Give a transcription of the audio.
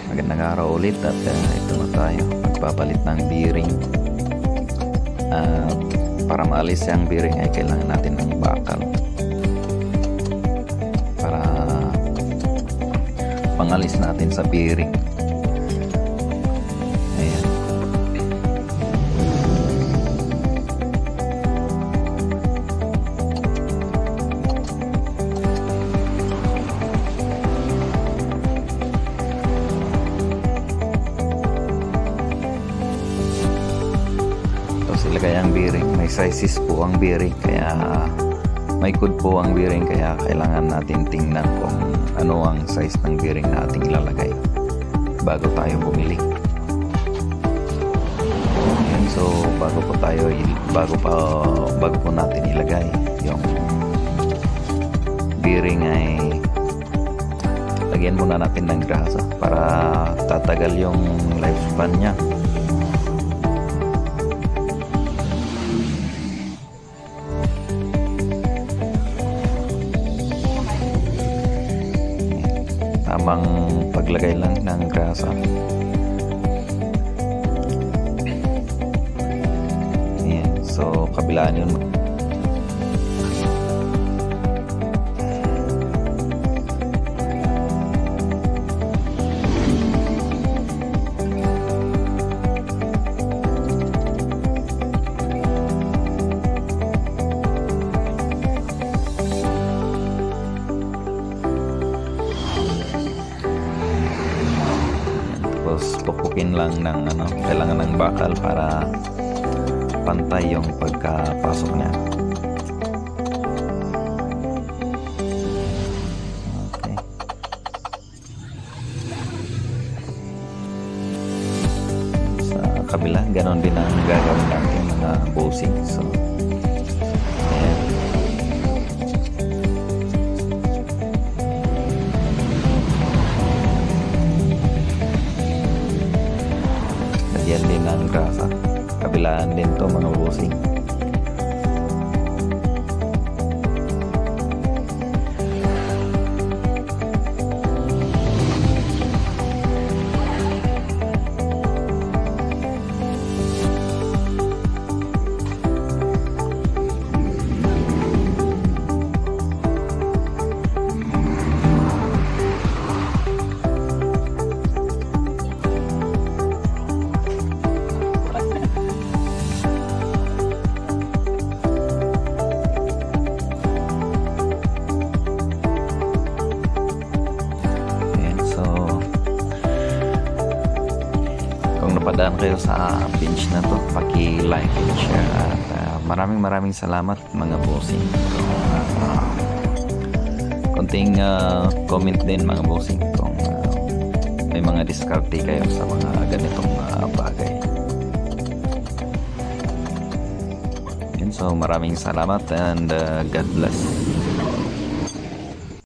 Magandang araw ulit at ito na tayo magpapalit ng bearing. Para maalis yung bearing ay kailangan natin ng bakal para pangalis natin sa bearing. Ayan. Ilagay ang bearing, may sizes po ang bearing, kaya may code po ang bearing, kaya kailangan natin tingnan kung ano ang size ng bearing na ating ilalagay bago tayo bumili. And so bago po natin ilagay yung bearing ay lagyan muna natin ng grasa para tatagal yung lifespan niya. Tamang paglagay lang ng grasa. Ayan. So kabilaan yun. Pupukin lang ng kailangan ng bakal para pantay yung pagkapasok niya. Okay. Sa kabila ganon din ang gagawin natin mga bossing. So ayan. Yan din ang grasa. Kabilaan din to mga bossing. Napadaan kayo sa page na to, paki-like and share at maraming salamat mga bossing. Konting comment din mga bossing kung may mga diskarte kayo sa mga ganitong bagay. And so maraming salamat and God bless.